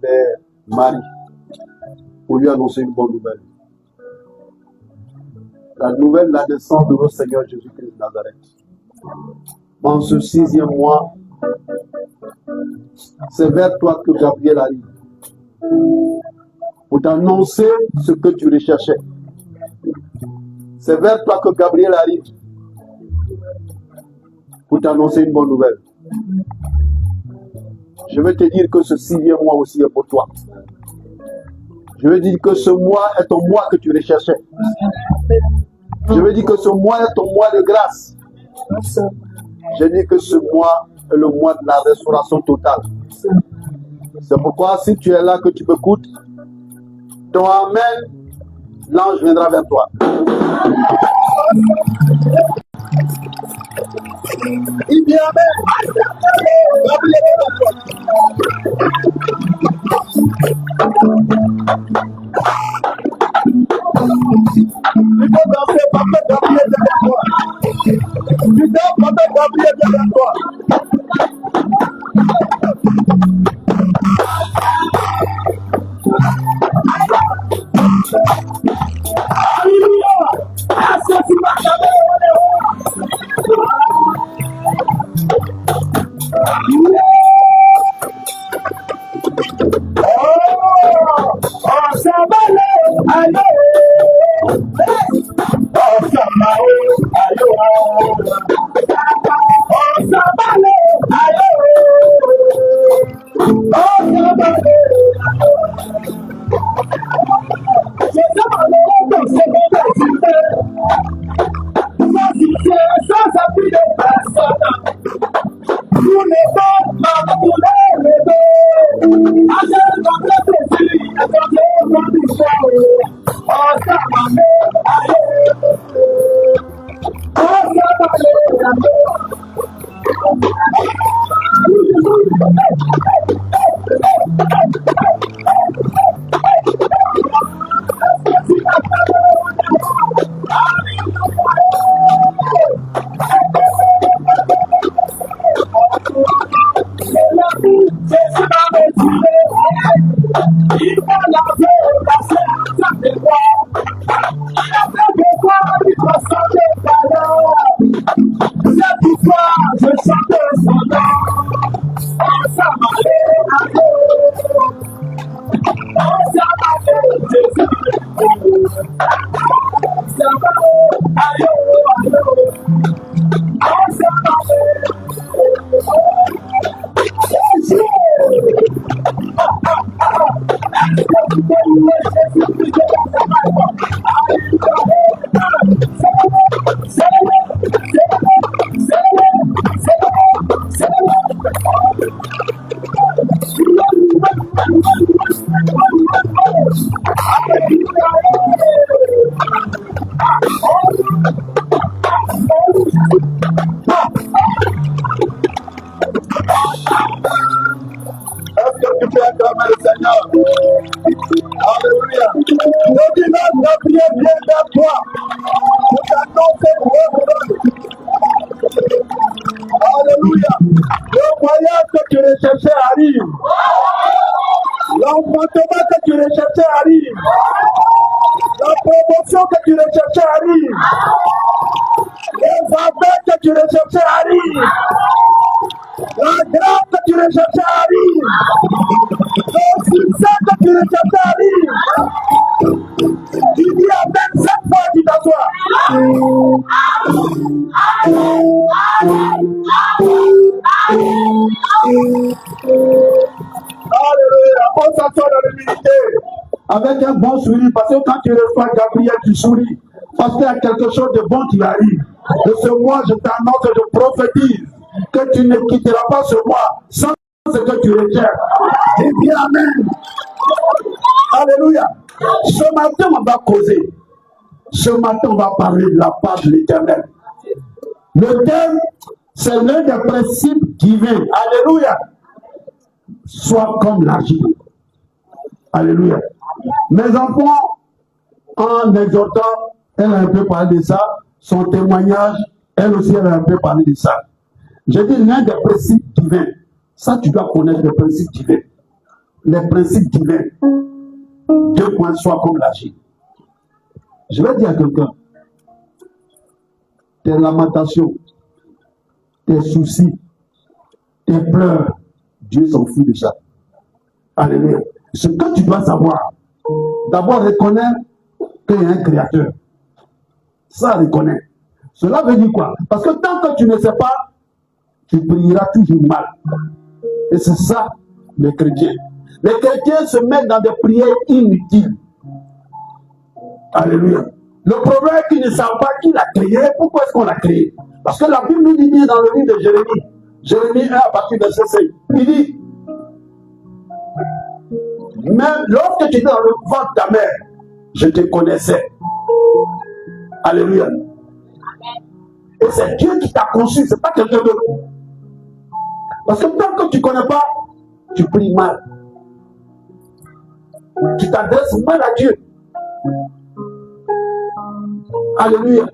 vers Marie pour lui annoncer une bonne nouvelle. La nouvelle de la naissance de notre Seigneur Jésus-Christ de Nazareth. En ce 6e mois, c'est vers toi que Gabriel arrive pour t'annoncer ce que tu recherchais. C'est vers toi que Gabriel arrive pour t'annoncer une bonne nouvelle. Je veux te dire que ce 6e mois aussi est pour toi. Je veux dire que ce mois est ton mois que tu recherchais. Je veux dire que ce mois est ton mois de grâce. Je dis que ce mois est le mois de la restauration totale. C'est pourquoi si tu es là, que tu m'écoutes, ton amen, l'ange viendra vers toi. Il dit amen. Il faut danser, papa Gabriel derrière toi. Tu danses, papa Gabriel derrière toi. Alléluia. Avec un bon sourire, parce que quand tu reçois Gabriel, tu souris, parce qu'il y a quelque chose de bon qui arrive. De ce mois, je t'annonce, je prophétise que tu ne quitteras pas ce mois sans ce que tu recherches. Et bien, amen. Alléluia. Ce matin, on va causer. Ce matin, on va parler de la part de l'Éternel. Le thème, c'est l'un des principes divins. Alléluia. Sois comme l'argile. Alléluia. Mes enfants, en exhortant, elle a un peu parlé de ça. Son témoignage, elle aussi, elle a un peu parlé de ça. J'ai dit l'un des principes divins. Ça, tu dois connaître les principes divins. les principes divins. 2 points, soit comme l'argile. Je vais dire à quelqu'un, tes lamentations, tes soucis, tes pleurs, Dieu s'en fout de ça. Alléluia. Ce que tu dois savoir, d'abord reconnaître qu'il y a un créateur. Ça, reconnaître. Cela veut dire quoi? Parce que tant que tu ne sais pas, tu prieras toujours mal. Et c'est ça, les chrétiens. Les chrétiens se mettent dans des prières inutiles. Alléluia. Le problème est qu'ils ne savent pas qui l'a créé. Pourquoi est-ce qu'on l'a créé? Parce que la Bible nous dit bien dans le livre de Jérémie, Jérémie 1 à partir de verset 5, il dit, même lorsque tu étais dans le ventre de ta mère, je te connaissais. Alléluia. Et c'est Dieu qui t'a conçu, c'est pas quelqu'un d'autre. Parce que tant que tu ne connais pas, tu pries mal. Tu t'adresses mal à Dieu. Alléluia.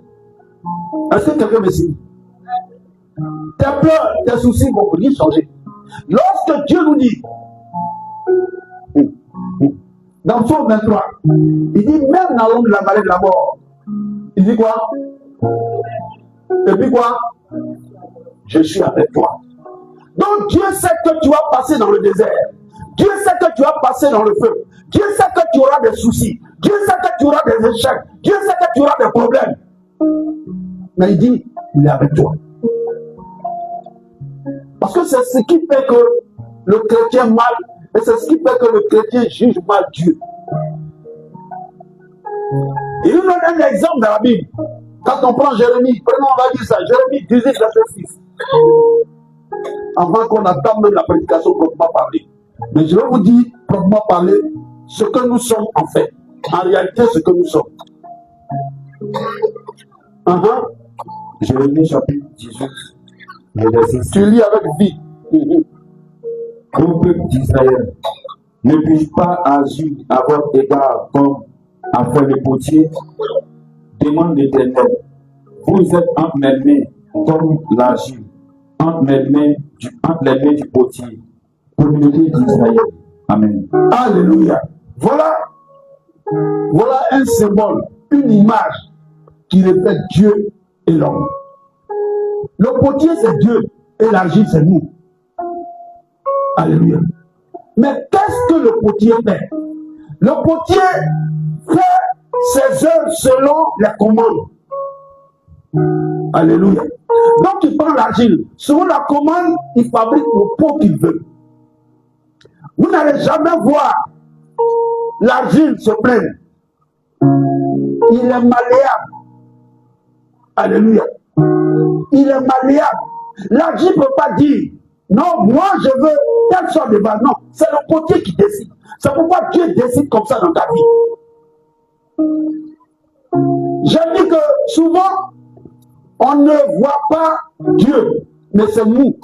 Est-ce que quelqu'un me suit? Tes pleurs, tes soucis vont venir changer. Lorsque Dieu nous dit, dans Psaume 23, il dit même dans l'ombre de la vallée de la mort, il dit quoi? Et puis quoi? Je suis avec toi. Donc Dieu sait que tu vas passer dans le désert. Dieu sait que tu vas passer dans le feu. Dieu sait que tu auras des soucis. Dieu sait que tu auras des échecs. Dieu sait que tu auras des problèmes. Mais il dit, il est avec toi. Parce que c'est ce qui fait que le chrétien mal, et c'est ce qui fait que le chrétien juge mal Dieu. Il nous donne un exemple dans la Bible. Quand on prend Jérémie, prenons, on va dire ça, Jérémie 18, verset 6. Avant qu'on attende même la prédication proprement parler. Mais je vais vous dire, proprement parler, ce que nous sommes en fait. En réalité, ce que nous sommes. Jérémie chapitre 18, verset 6. Tu lis avec vie. Ô peuple d'Israël, ne puis-je pas agir à votre égard comme a fait le potier? Demande l'Éternel. Vous êtes entre mes mains comme l'argile, entre les mains du potier. Communauté d'Israël. Amen. Alléluia. Voilà un symbole, une image qui reflète Dieu et l'homme. Le potier, c'est Dieu et l'argile, c'est nous. Alléluia. Mais qu'est-ce que le potier fait? Le potier fait ses œuvres selon les commandes. Alléluia. Donc il prend l'argile. Selon la commande, il fabrique le pot qu'il veut. Vous n'allez jamais voir l'argile se plaindre. Il est malléable. Alléluia. Il est malléable. L'argile ne peut pas dire, non, moi je veux telle sorte de base. Non, c'est le potier qui décide. C'est pourquoi Dieu décide comme ça dans ta vie. J'ai dit que souvent, on ne voit pas Dieu, mais c'est nous.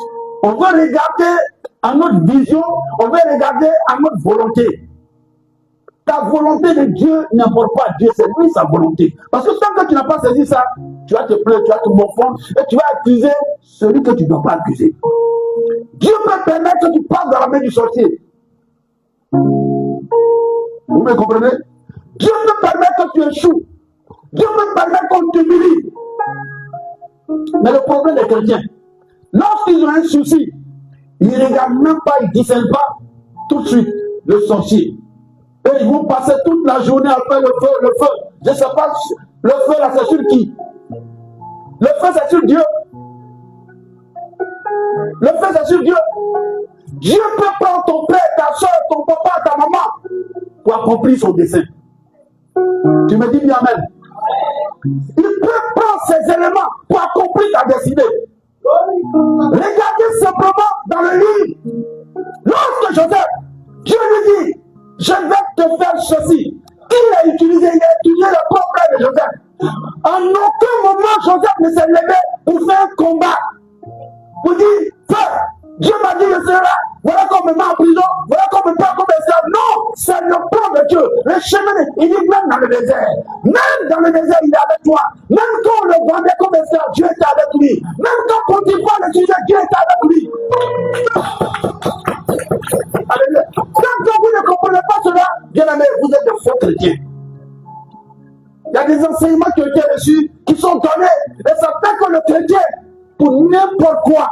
On veut regarder à notre vision, on veut regarder à notre volonté. Ta volonté de Dieu n'importe pas Dieu, c'est lui sa volonté. Parce que tant que tu n'as pas saisi ça, tu vas te plaindre, tu vas te morfondre et tu vas accuser celui que tu ne dois pas accuser. Dieu peut permettre que tu passes dans la main du sorcier. Vous me comprenez? Dieu peut permettre que tu échoues. Dieu peut permettre qu'on t'humilie. Mais le problème des chrétiens, lorsqu'ils ont un souci, ils ne regardent même pas, ils ne discernent pas tout de suite le sorcier. Et ils vont passer toute la journée à faire le feu, le feu. Je ne sais pas, le feu là c'est sur qui? Le feu c'est sur Dieu. Le feu c'est sur Dieu. Dieu peut prendre ton père, ta soeur, ton papa, ta maman pour accomplir son dessein. Tu me dis bien amen. Il peut prendre ces éléments pour accomplir ta destinée. Regardez simplement dans le livre. Lorsque Joseph, Dieu lui dit, je vais te faire ceci. Il a utilisé le problème de Joseph. En aucun moment, Joseph ne s'est levé pour faire un combat. Pour dire, frère, Dieu m'a dit de cela. Voilà qu'on me met en prison. Voilà qu'on me prend comme esclave. Non, c'est le plan de Dieu. Le chemin, il dit même dans le désert. Même dans le désert, il est avec toi. Même quand on le vendait comme esclave, Dieu était avec lui. Même quand Potiphar le sujet, Dieu était avec lui. Alléluia. Quand on chrétien. Il y a des enseignements qui ont été reçus, qui sont donnés, et ça fait que le chrétien, pour n'importe quoi,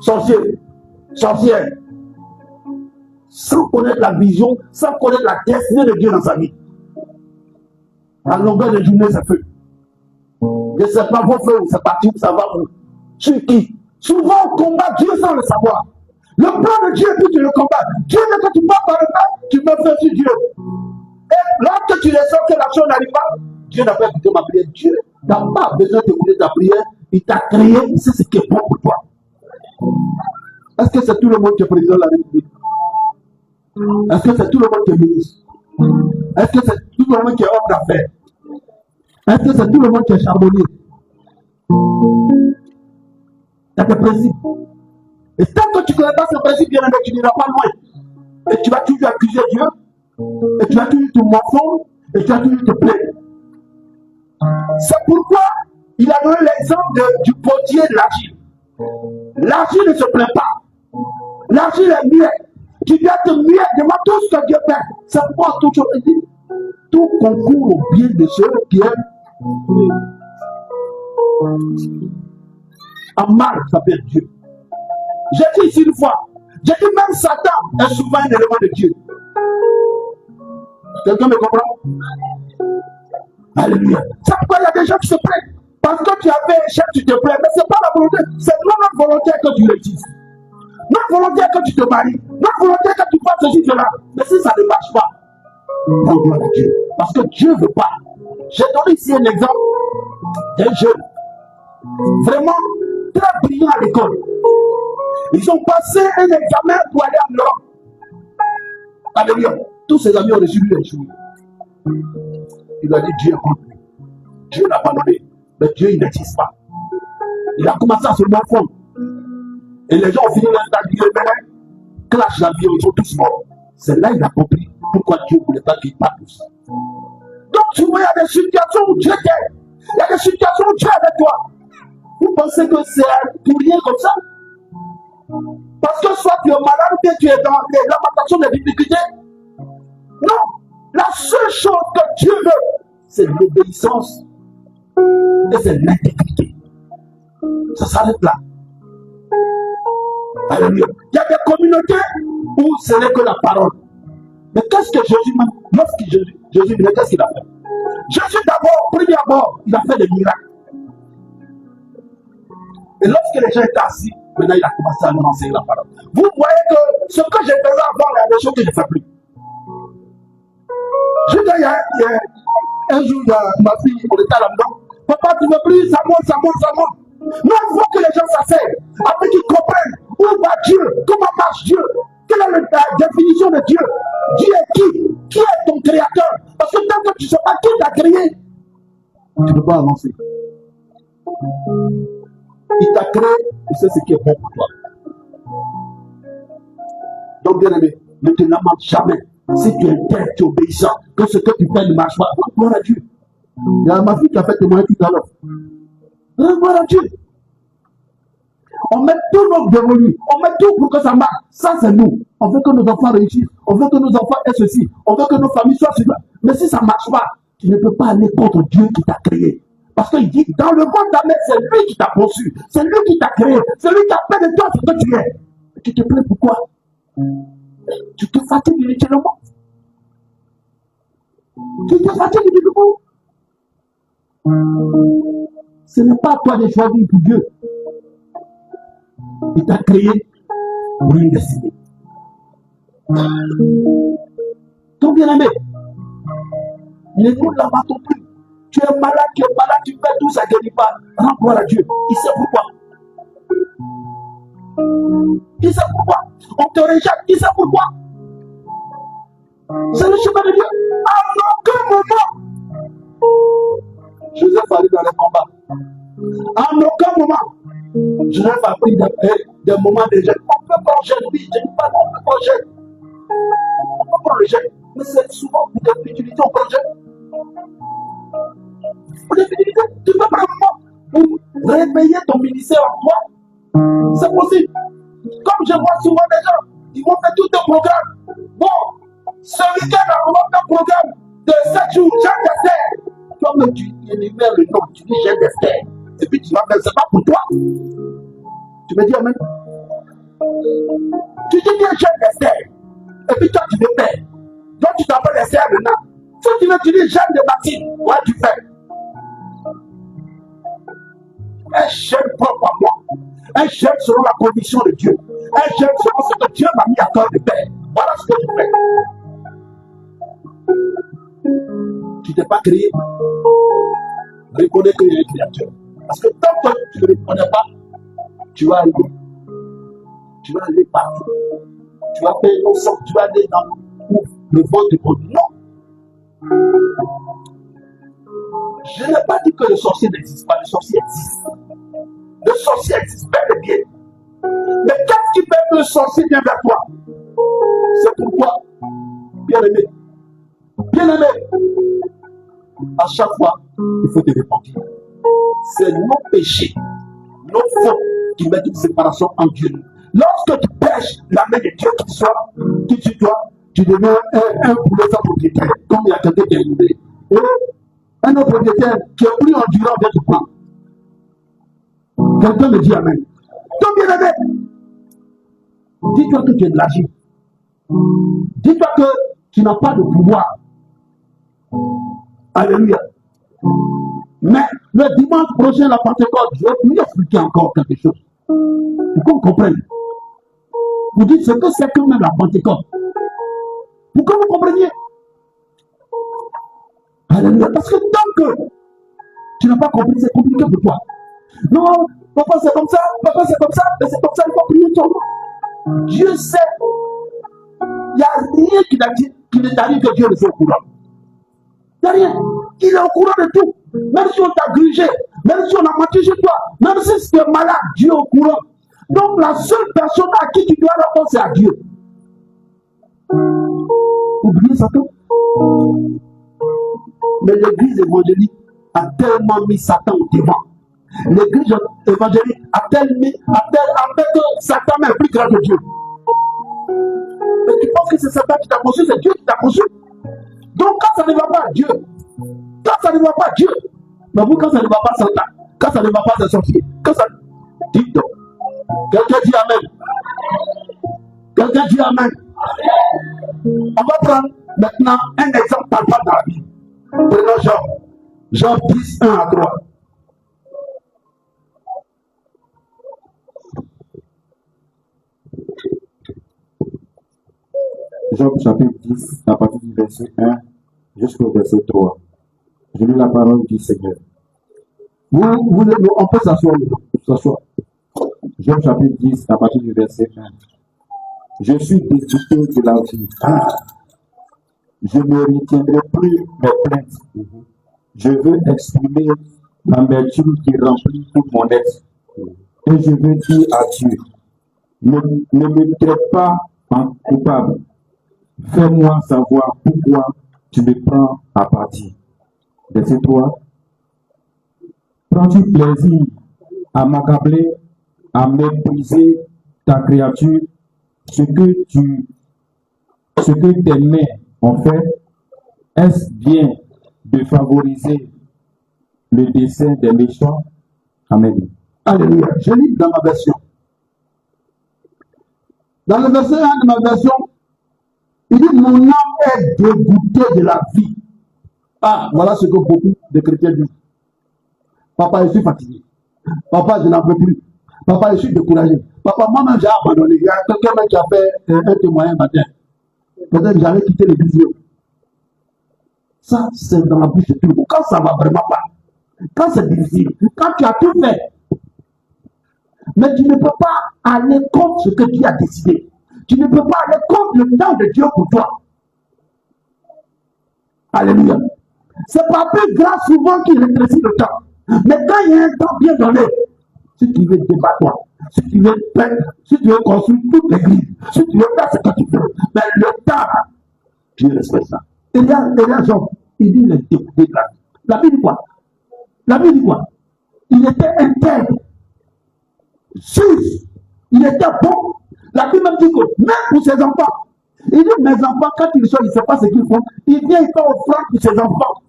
sorcier, sorcière, sans connaître la vision, sans connaître la destinée de Dieu dans sa vie. À longueur de journée, ça fait. Je ne sais pas vos feux, c'est parti, ça va où? Sur qui? Souvent, on combat Dieu sans le savoir. Le plan de Dieu, puis tu le combats. Dieu veut que tu passes par le temps, tu me fais sur Dieu. Et lorsque tu ressens que l'action n'arrive pas, Dieu n'a pas écouté ma prière. Dieu n'a pas besoin d'écouter ta prière. Il t'a créé, il sait ce qui est bon pour toi. Est-ce que c'est tout le monde qui est président de la République? Est-ce que c'est tout le monde qui est ministre? Est-ce que c'est tout le monde qui est homme d'affaires? Est-ce que c'est tout le monde qui est charbonnier? Il y a des principes. Et tant que tu ne connais pas ce principe, bien aimé, tu n'iras pas loin. Et tu vas toujours accuser Dieu. Et tu vas toujours te morfondre. Et tu vas toujours te plaindre. C'est pourquoi il a donné l'exemple du potier de l'argile. L'argile ne se plaint pas. L'argile est muette. Tu viens te muette, demande tout ce que Dieu fait. C'est pourquoi tout concourt au bien de ceux qui aiment. En mal, ça s'appelle Dieu. J'ai dit ici une fois, j'ai dit même Satan est souvent un élément de Dieu. Quelqu'un me comprend? Alléluia. C'est pourquoi il y a des gens qui se plaignent. Parce que tu avais un chef, tu te plains. Mais ce n'est pas la volonté. C'est notre volonté que tu réussisses. Notre volonté que tu te maries. Notre volonté que tu fasses ceci, cela. Mais si ça ne marche pas, rends gloire à Dieu. Parce que Dieu ne veut pas. J'ai donné ici un exemple d'un jeune. Vraiment très brillant à l'école. Ils ont passé un examen pour aller en Europe. Alléluia. Tous ses amis ont reçu lui échoué. Il a dit Dieu est contre lui. Dieu n'a pas donné. Mais Dieu, il n'existe pas. Il a commencé à se morfondre. Et les gens ont fini d'installer clash l'avion, ils sont tous morts. C'est là qu'il a compris pourquoi Dieu ne voulait pas qu'ils partent tous. Donc, souvent, il y a des situations où Dieu t'aide. Il y a des situations où Dieu est avec toi. Vous pensez que c'est pour rien comme ça? Parce que soit tu es malade ou bien tu es dans lamentation des difficultés. Non. La seule chose que Dieu veut, c'est l'obéissance et c'est l'intégrité. Ça s'arrête là. Alléluia. Il y a des communautés où ce n'est que la parole. Mais qu'est-ce que Jésus m'a dit? Lorsque Jésus venait, qu'est-ce qu'il a fait? Jésus d'abord, premier abord, il a fait des miracles. Et lorsque les gens étaient assis, maintenant il a commencé à nous enseigner la parole. Vous voyez que ce que je faisais avant, il y a des choses que je ne fais plus. Je dis, il y a un jour, ma fille, on était à la maison. Papa, tu veux plus, ça monte, ça monte, ça monte. Non, il faut que les gens s'asseyent, afin qu'ils comprennent où va Dieu, comment marche Dieu, quelle est la définition de Dieu. Dieu est qui? Qui est ton créateur? Parce que tant que tu ne sais pas qui t'a créé, tu ne peux pas avancer. Il t'a créé, tu sais ce qui est bon pour toi. Donc, bien aimé, ne te lamente jamais. Si tu es intègre, tu es obéissant, que ce que tu fais ne marche pas, rends gloire à Dieu. Il y a ma fille qui a fait témoigner tout à l'heure. Rends gloire à Dieu. On met tout notre dévolu, on met tout pour que ça marche. Ça, c'est nous. On veut que nos enfants réussissent, on veut que nos enfants aient ceci, on veut que nos familles soient cela. Mais si ça ne marche pas, tu ne peux pas aller contre Dieu qui t'a créé. Parce qu'il dit, dans le ventre de ta mère, c'est lui qui t'a conçu, c'est lui qui t'a créé, c'est lui qui a fait de toi ce que tu es. Tu te plains pourquoi? Tu te fatigues inutilement. Tu te fatigues inutilement. Ce n'est pas à toi de choisir pour Dieu. Il t'a créé pour une destinée. Ton bien-aimé, ne nous lamentons plus. Tu es malade, tu fais tout ça, ne guérit pas. Rends gloire à Dieu. Il sait pourquoi. Il sait pourquoi. On te rejette, il sait pourquoi. C'est le chemin de Dieu. À aucun moment, Joseph allait dans les combats. À aucun moment, Joseph a pris des moments de jeûne. On peut prendre jeûne, oui, je ne dis pas qu'on peut prendre jeûne. On peut prendre le jeûne. Mais c'est souvent pour des futilités, on prend jeûne. Pour des futilités, tu peux prendre un moment pour réveiller ton ministère en toi. C'est possible. Comme je vois souvent des gens, ils vont faire tout un programme. Bon, Ce week-end, on va faire un programme de 7 jours, Jean d'Esther. Comme tu énumères le nom, tu dis Jean d'Esther. Et puis tu vas faire, c'est pas pour toi. Tu me dis amen. Tu dis bien Jean d'Esther. Et puis toi, tu veux faire. Donc tu t'appelles Esther maintenant. Si tu veux, tu dis Jean de Baptiste. Ouais, tu fais. Un jeune propre à moi. Un jeune selon la conviction de Dieu. Un jeune selon ce que Dieu m'a mis à cœur de faire. Voilà ce que tu fais. Tu t'es pas créé. Reconnais qu'il y a une créature. Parce que tant que tu ne le reconnais pas, tu vas aller. Tu vas aller partout. Tu vas faire une sorte, tu vas aller dans le ventre de ton nom. Je n'ai pas dit que le sorcier n'existe pas. Le sorcier existe. Le sorcier existe bel et bien. Mais qu'est-ce qui fait que le sorcier vient vers toi? C'est pourquoi, bien-aimé, à chaque fois, il faut te repentir. C'est nos péchés, nos fautes qui mettent une séparation entre Dieu. Lorsque tu pêches, la main de Dieu qui tu dois, tu deviens un poulet sans propriétaire, comme il y a quelqu'un qui est annulé. Et un autre propriétaire qui est plus endurant vient te prendre. Quelqu'un me dit amen. Donc, bien-aimé, dis-toi que tu es de l'argile. Dis-toi que tu n'as pas de pouvoir. Alléluia. Mais le dimanche prochain, la Pentecôte, je vais vous expliquer encore quelque chose. Pour qu'on comprenne. Vous dites ce que c'est que même la Pentecôte. Pour que vous compreniez. Alléluia. Parce que tant que tu n'as pas compris, c'est compliqué pour toi. Non, papa c'est comme ça, mais c'est comme ça, il faut prier ton nom. Dieu sait. Il n'y a rien qui ne t'arrive que Dieu ne soit au courant. Il n'y a rien. Il est au courant de tout. Même si on t'a grigé, même si on a menti chez toi, même si tu es malade, Dieu est au courant. Donc la seule personne à qui tu dois répondre, c'est à Dieu. Oubliez Satan. Mais l'église évangélique a tellement mis Satan au devant. L'église évangélique a tellement mis que Satan est plus grand que Dieu. Mais tu penses que c'est Satan qui t'a conçu, c'est Dieu qui t'a conçu. Donc quand ça ne va pas, Dieu. Quand ça ne va pas, Dieu. Mais vous, quand ça ne va pas, Satan. Quand ça ne va pas, c'est sorcier. Quand ça. Dites donc. Quelqu'un dit Amen. Quelqu'un dit Amen. On va prendre maintenant un exemple palpable dans la Bible. Prenons Jean 10, 1 à 3. Job chapitre 10, à partir du verset 1 jusqu'au verset 3. Je lis la parole du Seigneur. On peut s'asseoir. Job chapitre 10, à partir du verset 1. Je suis dégoûté de la vie. Je ne retiendrai plus mes plaintes. Je veux exprimer l'amertume qui remplit tout mon être. Et je veux dire à Dieu, ne me traite pas en coupable. Fais-moi savoir pourquoi tu me prends à partie. Verset 3. Prends-tu plaisir à m'accabler, à mépriser ta créature, ce que tes mains ont fait? Est-ce bien de favoriser le dessein des méchants? Amen. Alléluia. Je lis dans ma version. Dans le verset 1 de ma version, il dit mon âme est dégoûtée de la vie. Ah, voilà ce que beaucoup de chrétiens disent. Papa, je suis fatigué. Papa, je n'en peux plus. Papa, je suis découragé. Papa, moi-même, j'ai abandonné. Il y a quelqu'un qui a fait un témoignage matin. Peut-être que j'allais quitter l'église. Ça, c'est dans la bouche de tout le monde. Quand ça va vraiment pas, quand c'est difficile, quand tu as tout fait, mais tu ne peux pas aller contre ce que Dieu a décidé. Tu ne peux pas aller contre le temps de Dieu pour toi. Alléluia. C'est pas plus grave souvent qu'il rétrécit le temps. Mais quand il y a un temps bien donné, si tu veux débattre, si tu veux peindre, si tu veux construire toute l'église, si tu veux faire ce que tu veux, mais le temps, Dieu respecte ça. Et là, Jean, il dit il est dégoûté de la vie. La Bible dit quoi? La Bible dit quoi? Il était intègre, juste, il était bon. La Bible même dit que même pour ses enfants, Il dit, mes enfants, quand ils sortent, il ne sait pas ce qu'ils font. Il vient, il fait offrande pour ses enfants.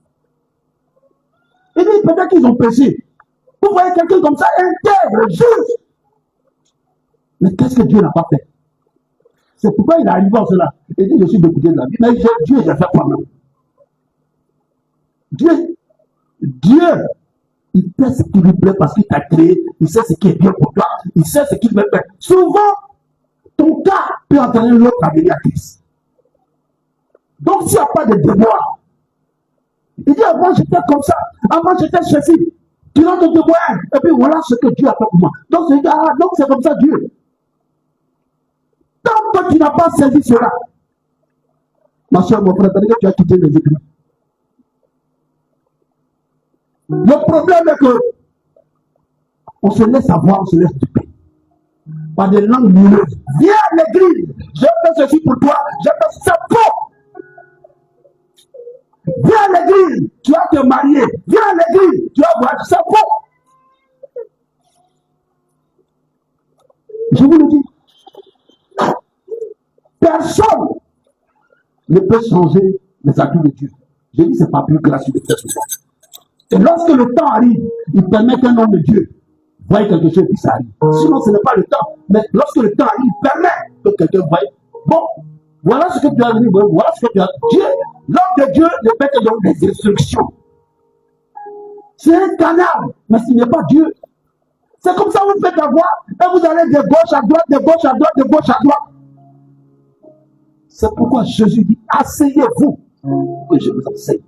Il dit, peut-être qu'ils ont péché. Vous voyez quelqu'un comme ça, intègre, juste. Mais qu'est-ce que Dieu n'a pas fait? C'est pourquoi il est arrivé en cela. Il dit, je suis dégoûté de la vie. Mais Dieu, j'ai fait quoi même? Dieu, il fait ce qui lui plaît parce qu'il t'a créé. Il sait ce qui est bien pour toi. Il sait ce qu'il veut faire. Souvent, ton cas peut entraîner l'autre à venir à Christ. Donc, s'il n'y a pas de devoir, il dit, avant j'étais comme ça. Avant j'étais ceci. Tu n'as de devoir. Et puis voilà ce que Dieu a fait pour moi. Donc, c'est comme ça Dieu. Tant que tu n'as pas saisi cela, ma soeur, mon frère, tu as quitté les églises. Le problème est que on se laisse avoir, on se laisse duper. Par des langues mouleuses. Viens à l'église, je fais ceci pour toi, je fais ça pour. Viens à l'église, tu vas te marier. Viens à l'église, tu vas voir, c'est pour. Je vous le dis. Personne ne peut changer les actes de Dieu. Je dis, c'est pas plus gracieux de faire cela. Et lorsque le temps arrive, il permet qu'un homme de Dieu voie quelque chose qui s'arrive. Sinon, ce n'est pas le temps. Mais lorsque le temps arrive, il permet que quelqu'un voie. Bon, voilà ce que tu as dit, voilà ce que tu as dit. Dieu, l'homme de Dieu ne peut te donner des instructions. C'est un canard, mais ce n'est pas Dieu. C'est comme ça que vous faites avoir, et vous allez de gauche à droite, de gauche à droite, de gauche à droite. C'est pourquoi Jésus dit, asseyez-vous, et je vous enseigne.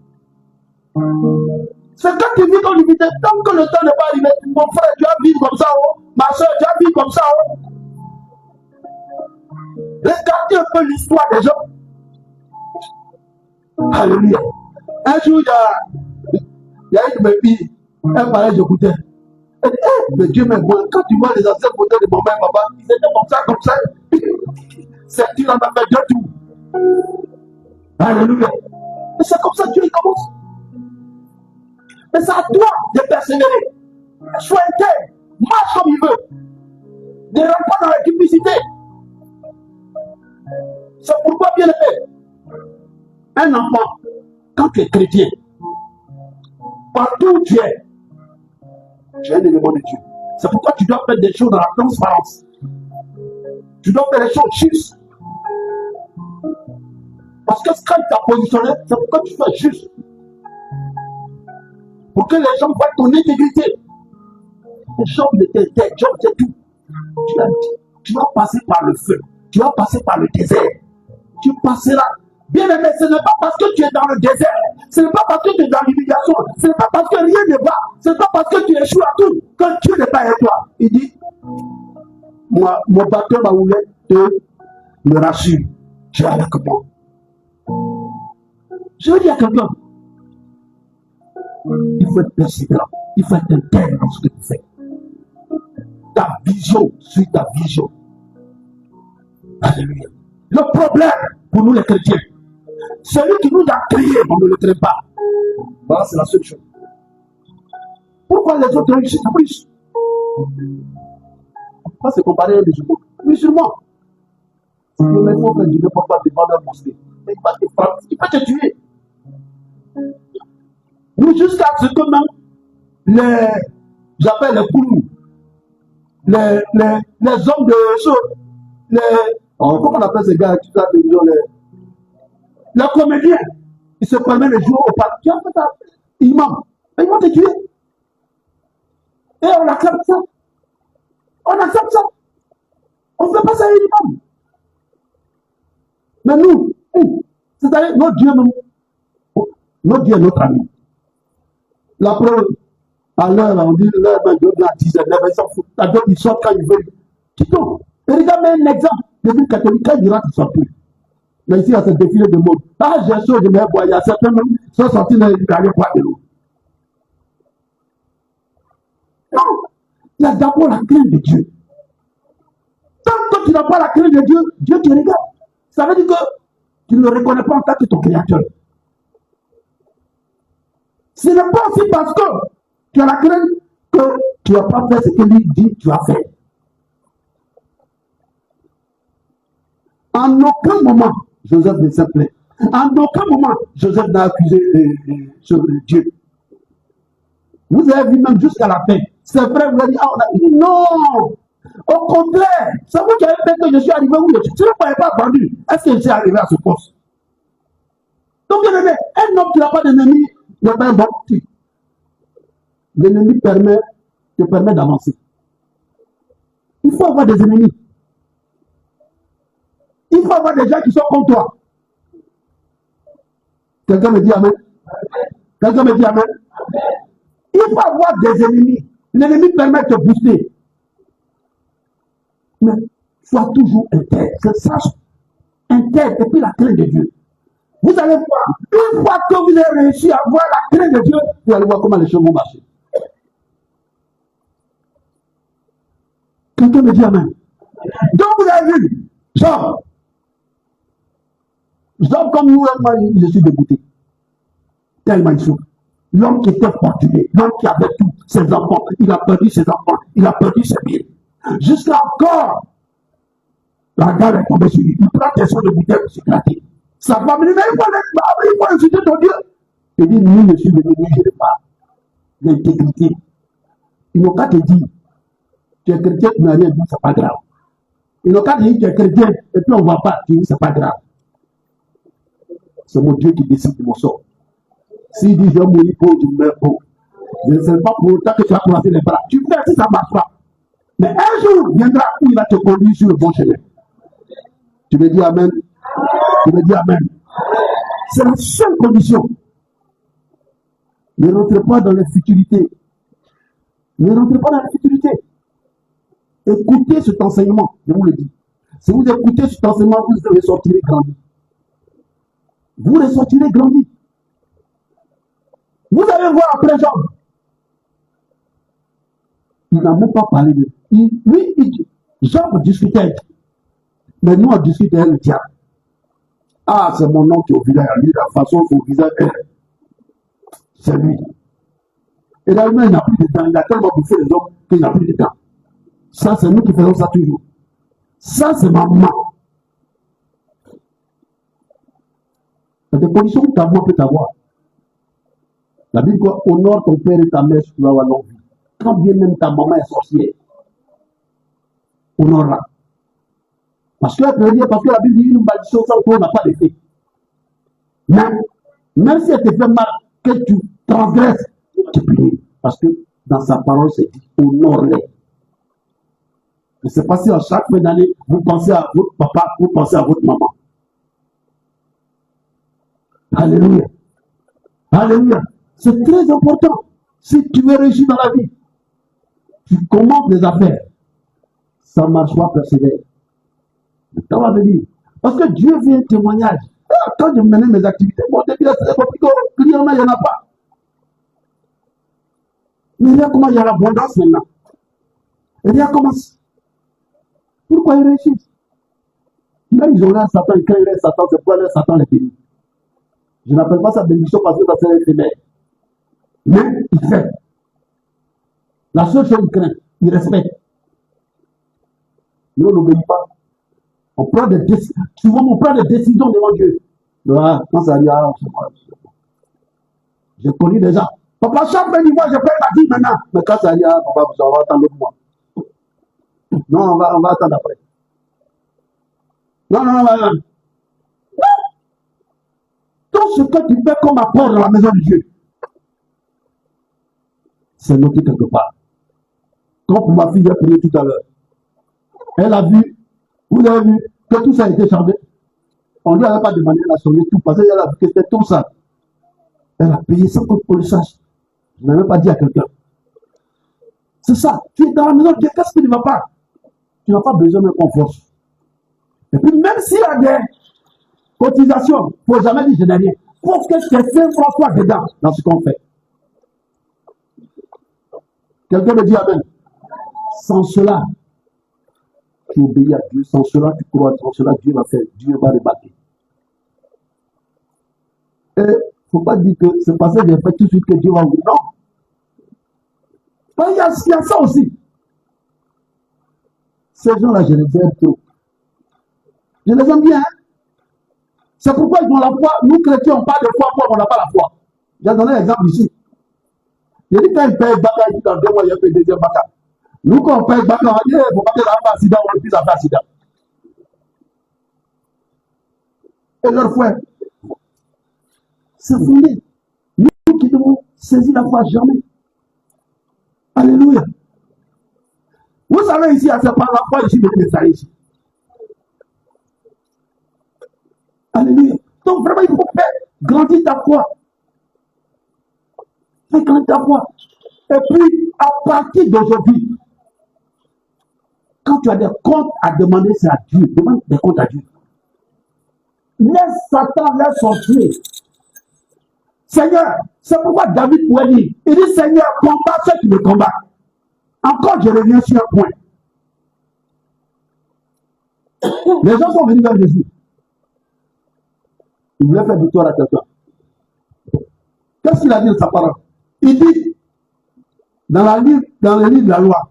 C'est quand tu vis ton limité, tant que le temps n'est pas arrivé, mon frère, tu vas vivre comme ça, oh. Ma soeur, tu vas vivre comme ça, oh. Regardez un peu l'histoire des gens. Alléluia. Un jour, il y a une bébé, elle parlait, j'écoutais. Elle dit, hey, mais Dieu m'aime, quand tu vois les anciens photos de mon père, papa, ils étaient comme ça. C'est tu en as fait deux tours. Alléluia. Et c'est comme ça que Dieu commence. Mais c'est à toi de persévérer. Sois intègre. Marche comme il veut. Ne rentre pas dans la publicité. C'est pourquoi, bien aimé, un enfant, quand tu es chrétien, partout où tu es un élément de Dieu. C'est pourquoi tu dois faire des choses dans la transparence. Tu dois faire des choses justes. Parce que quand tu t'as positionné, c'est pourquoi tu fais juste. Pour que les gens voient ton intégrité. Job était intègre, Job c'est tout. Tu vas passer par le feu. Tu vas passer par le désert. Tu passeras. Bien aimé, ce n'est pas parce que tu es dans le désert. Ce n'est pas parce que tu es dans l'humiliation. Ce n'est pas parce que rien ne va. Ce n'est pas parce que tu échoues à tout que Dieu n'est pas avec toi. Il dit, moi, mon batteur m'a voulu te me rassure. Tu es avec moi. Je veux dire à quelqu'un, il faut être persévérant. Il faut être intègre dans ce que tu fais. Ta vision suit ta vision. Alléluia. Le problème pour nous les chrétiens, celui qui nous a créés, on ne le traite pas. Voilà, c'est la seule chose. Pourquoi les autres riches sont riches? Pourquoi c'est comparé à des musulmans? Si le mec fait du n'importe quoi devant leur mosquée, il va te frapper, il peut te tuer. Nous, jusqu'à ce que même j'appelle les koulous, les hommes de choses, comment on appelle ces gars qui font les comédiens, ils se promènent les jours au parc. Tu as fait ça, imam, ils vont te tuer. Et on accepte ça. On accepte ça. On ne fait pas ça à l'imam. Mais nous, c'est-à-dire notre Dieu, notre Dieu est notre ami. La preuve, à l'heure, on dit l'heure, Dieu vient à 10h, ils s'en foutent. Ils sortent quand ils veulent. Quittons. Et regarde un exemple. L'église catholique, quand il dira qu'ils ne sortent plus. Mais ici, il y a ce défilé de mode. Ah, j'ai chaud, je me bois. Il y a certains même qui sont sortis dans les carrières boire de l'eau. Non. Il y a d'abord la crainte de Dieu. Tant que tu n'as pas la crainte de Dieu, Dieu te regarde. Ça veut dire que tu ne le reconnais pas en tant que ton créateur. Ce n'est pas aussi parce que tu as la crainte que tu n'as pas fait ce que lui dit tu as fait. En aucun moment, Joseph ne s'est plaint. En aucun moment, Joseph n'a accusé Dieu. Vous avez vu même jusqu'à la fin. C'est vrai, vous avez dit, ah, on a dit non. Au contraire, c'est vous qui avez fait que je suis arrivé où je suis. Si vous ne m'avez pas attendu, est-ce que je suis arrivé à ce poste? Donc, bien aimé, un homme qui n'a pas d'ennemi n'est pas un bon type. L'ennemi te permet d'avancer. Il faut avoir des ennemis. Il faut avoir des gens qui sont comme toi. Quelqu'un me dit amen. Quelqu'un me dit amen. Il faut avoir des ennemis. L'ennemi permet de te booster. Mais sois toujours intègre. Que sache intègre et puis la crainte de Dieu. Vous allez voir, une fois que vous avez réussi à avoir la crainte de Dieu, vous allez voir comment les choses vont marcher. Quelqu'un me dit amen. Donc vous avez vu, Job, comme nous, je suis dégoûté. Tellement il souffre. L'homme qui était fortuné, l'homme qui avait tous ses enfants, il a perdu ses enfants, il a perdu ses biens. Jusqu'à encore, la gare est tombée sur lui. Il prend des soins de bouteille pour s'éclater. Sa femme dit, mais il faut insulter ton Dieu. Il dit, nous, je suis venu, je ne pas. L'intégrité. Ils n'ont qu'à te dire, tu es chrétien, tu n'as rien dit, c'est pas grave. Ils n'ont qu'à te dire, tu es chrétien, et puis on ne va pas, tu dis, c'est pas grave. C'est mon Dieu qui décide de mon sort. S'il dit, je vais mourir pauvre, tu meurs pauvre. Je ne sais pas pour autant que tu vas commencer les bras. Tu fais si ça ne marche pas. Mais un jour viendra où il va te conduire sur le bon chemin. Tu me dis amen. Tu me dis amen. C'est la seule condition. Ne rentrez pas dans les futilités. Ne rentrez pas dans la futilité. Écoutez cet enseignement, je vous le dis. Si vous écoutez cet enseignement, vous ressortirez grandi. Vous ressortirez grandi. Vous allez voir après Job. Il n'a même pas parlé de lui. Job discutait avec. Mais nous, on discute avec le diable. Ah, c'est mon nom qui est au visage. Lui, la façon dont au visage est. C'est lui. Et là, il n'a plus de temps. Il a tellement bouffé les hommes qu'il n'a plus de temps. Ça, c'est nous qui faisons ça toujours. Ça, c'est ma maman. Il y a des conditions où ta maman peut t'avoir. La Bible dit, honore ton père et ta mère si tu vas avoir longue vie. Quand bien même ta maman est sorcière, honore-la. Parce que la Bible dit une malédiction sans toi n'a pas d'effet. Mais, même si elle te fait mal, que tu transgresses, tu punis. Parce que dans sa parole, c'est dit, honore-les. Ne sais pas si à chaque fin d'année, vous pensez à votre papa, vous pensez à votre maman. Alléluia. Alléluia. C'est très important. Si tu veux réussir dans la vie, tu commences des affaires. Ça ne marche pas, persévère. Ça va venir. Parce que Dieu vient un témoignage. Quand je menais mes activités, bon, depuis là, c'est compliqué. Client, il n'y en a pas. Mais regarde comment il y a l'abondance maintenant. Et regarde comment. Pourquoi ils réussissent? Là, ils ont l'air Satan, ils créent Satan, c'est pour leur Satan les pays. Je n'appelle pas ça bénédiction parce que ça c'est éphémère. Mais il fait. La seule chose qu'il craint, il respecte. Nous, on n'obéit pas. On prend des décisions. Souvent, on prend des décisions devant Dieu. Voilà, quand ça arrive, j'ai connu des gens. Papa, chaque fois, il voit, je paye ma vie maintenant. Mais quand ça arrive, papa, on va attendre l'autre mois. Non, on va attendre après. Non. Tout ce que tu fais comme apport dans la maison de Dieu, c'est noté quelque part. Comme pour ma fille, j'ai prié tout à l'heure. Elle a vu, vous avez vu, que tout ça a été changé. On ne lui avait pas demandé de la sauver tout, parce qu'elle a vu que c'était tout ça. Elle a payé sans qu'on le sache. Je n'avais pas dit à quelqu'un. C'est ça. Tu es dans la maison de Dieu, qu'est-ce qui ne va pas? Tu n'as pas besoin de confort. Et puis, même s'il y a des cotisations, il ne faut jamais dire je n'ai rien. Il faut que quelqu'un soit dedans dans ce qu'on fait. Quelqu'un me dit amen. Sans cela, tu obéis à Dieu. Sans cela, tu crois. Sans cela, Dieu va faire. Dieu va rebattre. Et il ne faut pas dire que c'est parce que j'ai fait tout de suite que Dieu va ouvrir. Non. Il y a ça aussi. Ces gens-là, je les aime trop. Je les aime bien. Hein? C'est pourquoi ils ont la foi. Nous, chrétiens, on parle de foi, on n'a pas la foi. J'ai donné l'exemple ici. Il dit quand il paye Baka, il dit dans 2 mois, il paye deuxième Baka. Nous, quand on paye Baka, on dit, il ne faut pas que ça fasse accident, on refuse à faire accident. Et leur foi, c'est fondé. Nous qui devons saisir la foi jamais. Alléluia. Vous savez ici, c'est par la foi ici de Messaï ici. Alléluia. Donc vraiment, il faut faire grandir ta foi. Fais grandir ta foi. Et puis, à partir d'aujourd'hui, quand tu as des comptes à demander, c'est à Dieu. Demande des comptes à Dieu. Laisse Satan, laisse son Dieu. Seigneur, c'est pourquoi David pouvait dire, il dit, Seigneur, combat ceux qui me combattent. Encore, je reviens sur un point. Les gens sont venus vers Jésus. Il voulait faire du tort à quelqu'un. Qu'est-ce qu'il a dit de sa parole? Il dit, dans le livre de la loi,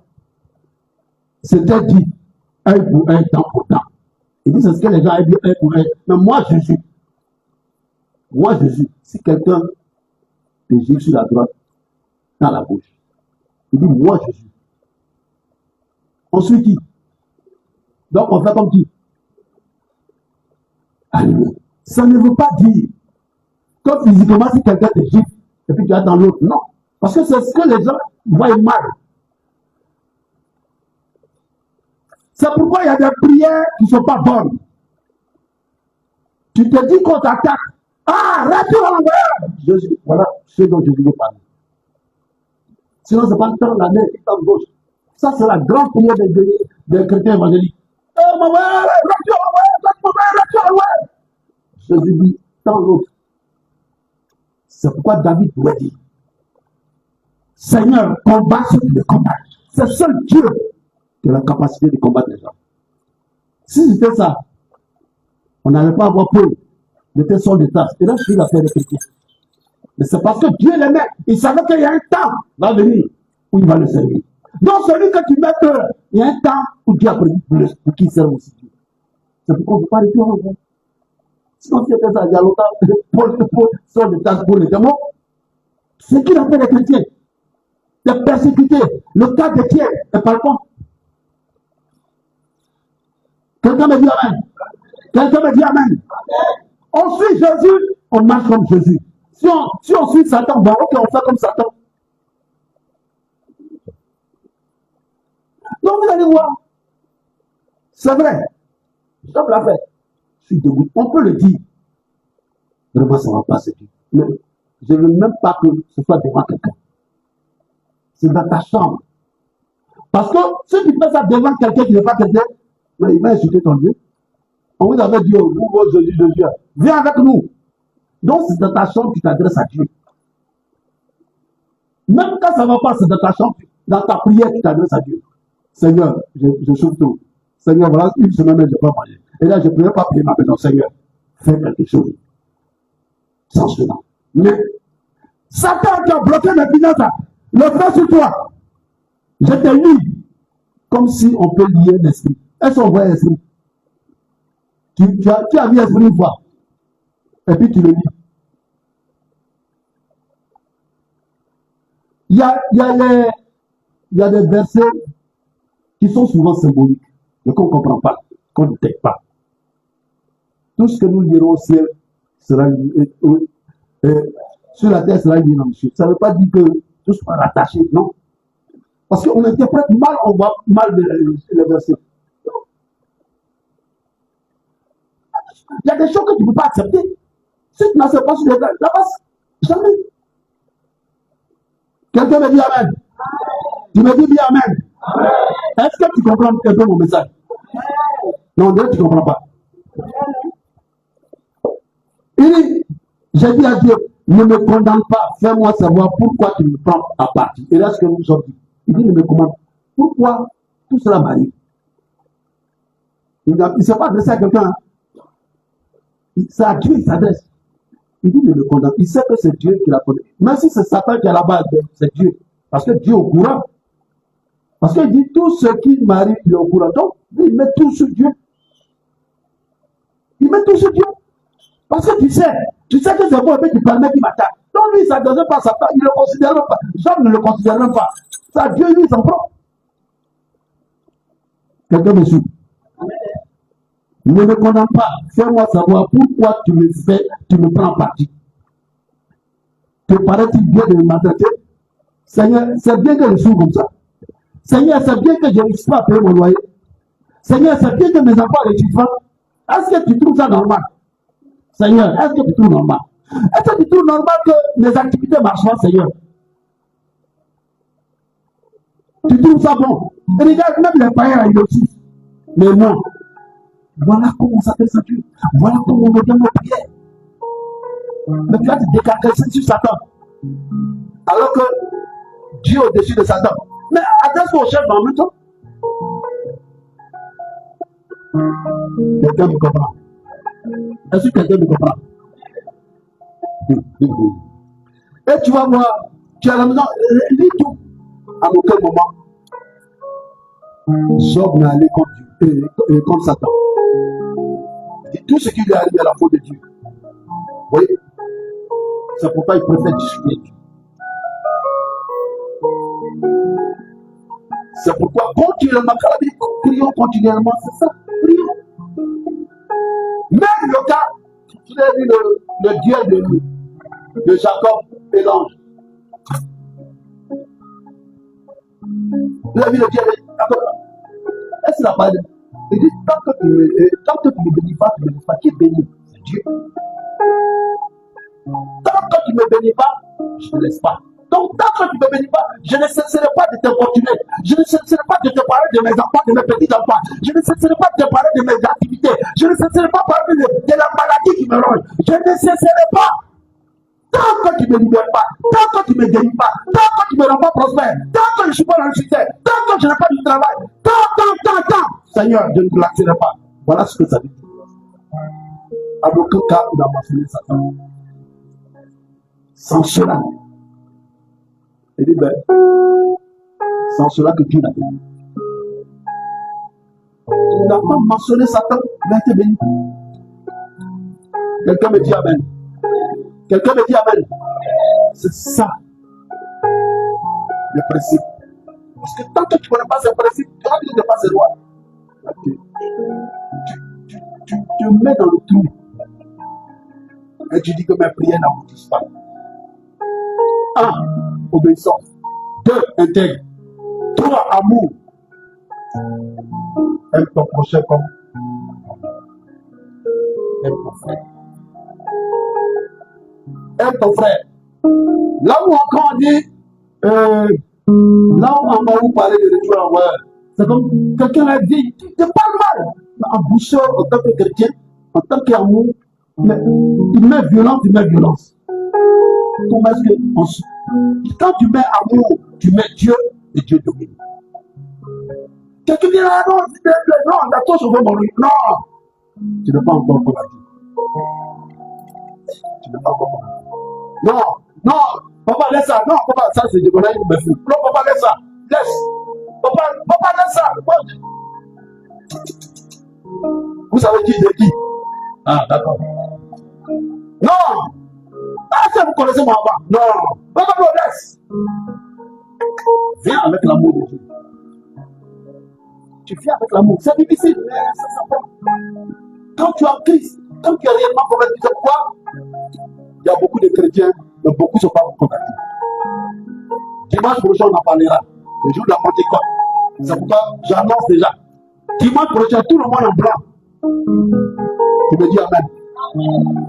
c'était dit, un pour un, temps pour temps. Il dit, c'est ce que les gens ont dit, un pour un. Mais moi, Jésus, si quelqu'un te gifle sur la droite, dans la gauche, il dit, moi, Jésus. On suit qui? Donc, on fait comme qui? Alléluia. Ça ne veut pas dire que physiquement, si quelqu'un te gifle, et puis tu attends l'autre. Non. Parce que c'est ce que les gens voient mal. C'est pourquoi il y a des prières qui ne sont pas bonnes. Tu te dis qu'on t'attaque. Ah, retourne en envers. Jésus, voilà ce dont je voulais parler. Sinon, c'est pas le temps de la main qui est en gauche. Ça, c'est la grande prière des chrétiens évangéliques. Oh, mon frère, retourne en envers. Jésus dit, tant l'autre. C'est pourquoi David doit dire, Seigneur, combat ceux qui me combattent. C'est seul Dieu qui a la capacité de combattre les gens. Si c'était ça, on n'allait pas avoir peur de tes sons de tasse. Et là, je suis l'affaire des chrétiens. Mais c'est parce que Dieu l'aimait. Il savait qu'il y a un temps va venir où il va le servir. Donc, celui que tu mets peur, il y a un temps où Dieu a prévu pour qu'il serve aussi Dieu. C'est pourquoi on ne peut pas retourner en vrai. Sinon, si c'était ça, il y a longtemps, Paul sort de tasse pour les démons. Ce qu'il a fait les chrétiens, les persécutés, le cas de Pierre est palpable. Quelqu'un me dit Amen. Quelqu'un me dit Amen. On suit Jésus, on marche comme Jésus. Si on suit Satan, bon, ok, on fait comme Satan. Donc vous allez voir. C'est vrai. Je l'a fait. Je suis debout. On peut le dire. Vraiment, ça ne va pas se dire. Mais je ne veux même pas que ce soit devant quelqu'un. C'est dans ta chambre. Parce que si tu fais ça devant quelqu'un qui n'est pas quelqu'un, il va insulter ton Dieu. On vous avait dit, vous, Jésus, viens avec nous. Donc, c'est dans ta chambre que tu t'adresses à Dieu. Même quand ça ne va pas, c'est dans ta chambre, dans ta prière que tu t'adresses à Dieu. Seigneur, je souffre tout. Seigneur, voilà, une semaine, je n'ai pas mangé. Et là, je ne pouvais pas prier ma maison. Seigneur, fais quelque chose. Sans cela. Mais, Satan qui a bloqué mes finances, le fait sur toi. Je te lis. Comme si on peut lier l'esprit. Est-ce qu'on voit l'esprit? Tu as vu l'esprit une fois. Et puis tu le lis. Il y a des versets qui sont souvent symboliques, mais qu'on ne comprend pas, qu'on ne détecte pas. Tout ce que nous lirons au ciel sera sur la terre sera lié dans le ciel. Ça ne veut pas dire que tout sera rattaché, non. Parce qu'on interprète mal, on voit mal les versets. Il y a des choses que tu ne peux pas accepter. Si tu n'acceptes pas sur les la base, jamais. Quelqu'un me dit Amen. Tu me dis bien Amen. Est-ce que tu comprends un peu mon message? Non, tu ne comprends pas. Il dit, j'ai dit à Dieu, ne me condamne pas, fais-moi savoir pourquoi tu me prends à partie. Et là, ce que nous sommes dit, il dit, ne me commande. Pourquoi tout cela m'arrive? Il ne s'est pas adressé à quelqu'un. Hein? C'est à Dieu qu'il s'adresse. Il dit, ne me condamne. Il sait que c'est Dieu qui l'a condamné. Même si c'est Satan qui est à la base, c'est Dieu. Parce que Dieu est au courant. Parce qu'il dit, tout ce qui m'arrive, il est au courant. Donc, il met tout sur Dieu. Il met tout sur Dieu. Parce que tu sais que c'est bon, et puis tu permets qu'il m'attaque. Donc lui, ça ne faisait pas Satan, il ne le considère même pas. Job ne le considère même pas. Ça, Dieu, lui, s'en prend. Quelqu'un me suit. Ne me condamne pas. Fais-moi savoir pourquoi tu me prends en partie. Te paraît-il bien de me maltraiter? Seigneur, c'est bien que je suis comme ça. Seigneur, c'est bien que je n'arrive pas à payer mon loyer. Seigneur, c'est bien que mes enfants réussissent pas. Est-ce que tu trouves ça normal? Seigneur, est-ce que tu trouves normal? Est-ce que tu trouves normal que mes activités marchent pas, Seigneur? Tu trouves ça bon? Et regarde, même les païens, ils aussi. Mais moi, voilà comment ça s'appelle ça Dieu. Voilà comment on me donne nos prières. Mais tu vas te décarcasser sur Satan. Alors que Dieu est au-dessus de Satan. Mais adresse-toi au chef en même temps. Quelqu'un me comprend. Est-ce que quelqu'un me comprend? Et tu vas voir, tu es à la maison, lis tout. À aucun moment, Job n'est allé contre Satan. Et tout ce qui lui est arrivé à la faute de Dieu. Oui. C'est pourquoi il préfère discuter Dieu. C'est pourquoi continuellement, prions continuellement, c'est ça, prions. Même le cas, tu as vu le Dieu de Jacob et l'ange. Tu as vu le Dieu de Jacob. Est-ce qu'il n'a pas dit? Il dit, tant que tu me bénis pas, tu ne me bénis pas. Qui bénit? C'est Dieu. Tant que tu ne me bénis pas, je ne te laisse pas. Donc, tant que tu ne me bénis pas, je ne cesserai pas de t'importuner. Je ne cesserai pas de te parler de mes enfants, de mes petits-enfants. Je ne cesserai pas de te parler de mes activités. Je ne cesserai pas de parler de la maladie qui me ronge. Je ne cesserai pas. Tant que tu ne me libères pas, tant que tu ne me guéris pas, tant que tu ne me rends pas prospère, tant que je ne suis pas dans le succès, tant que je n'ai pas du travail, tant. Seigneur, je ne te l'accepterai pas. Voilà ce que ça veut dire. À aucun cas, il a mentionné Satan. Sans cela, il dit, ben, sans cela que Dieu l'a béni. Il n'a pas mentionné Satan, il a été béni. Quelqu'un me dit Amen. Quelqu'un me dit Amen. C'est ça, le principe. Parce que tant que tu ne connais pas ce principe, tu vas dire de pas ces lois. Tu mets dans le trou. Et tu dis que mes prières n'aboutissent pas. 1. Obéissance. 2. Intègre. 3. Amour. Aime ton prochain comme aime ton frère. Aime ton frère. Là où encore on dit, là où on m'a parlé de rituel, ouais, c'est comme quelqu'un a dit, tu te parles mal. En boucheur, en tant que chrétien, en tant qu'amour, mais tu mets violence. Comment est-ce que quand tu mets amour, tu mets Dieu et Dieu domine. Quelqu'un dit, ah non, d'accord, je veux mourir. Non, tu n'es pas encore convaincu. Tu n'es pas encore convaincu. Non, papa, laisse ça. Non, papa, ça c'est du bonheur, me fout. Non, papa, laisse ça. Laisse. Papa, laisse ça. Vous savez qui est qui? Ah, d'accord. Non! Ah, ça vous connaissez moi avant? Non! Papa, laisse! Viens avec l'amour de Dieu. Tu viens avec l'amour. C'est difficile, mais ça s'apprend. Quand tu es en Christ, quand tu es réellement convaincu de quoi, il y a beaucoup de chrétiens, mais beaucoup ne sont pas convaincus. Dimanche prochain, on en parlera. Le jour de la Pentecôte. C'est pourquoi j'annonce déjà. Dimanche prochain, tout le monde en blanc. Tu me dis Amen.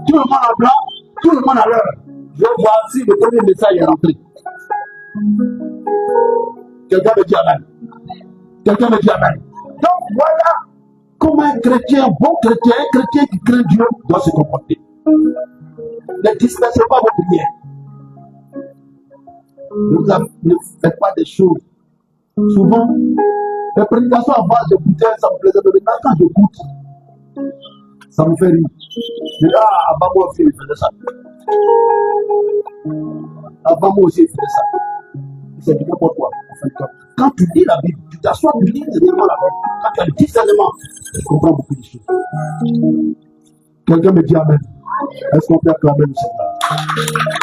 Tout le monde en blanc, tout le monde à l'heure. Je vais voir si le premier message est rentré. Quelqu'un me dit Amen. Quelqu'un me dit Amen. Donc voilà comment un chrétien, un bon chrétien, un chrétien qui craint Dieu doit se comporter. Ne dispersez pas vos prières. Ne faites pas des choses. Souvent, les prédications à base de goûter, ça me plaisait. Mais quand je goûte, ça me fait rire. Je dis, avant moi aussi, il faisait ça. Avant moi aussi, il faisait ça. C'est du pourquoi. Quand tu lis la Bible, tu t'assois, tu lis réellement la Bible. Quand tu as le discernement, tu comprends beaucoup de choses. Quelqu'un me dit Amen. Est-ce qu'on peut acclamer le Seigneur?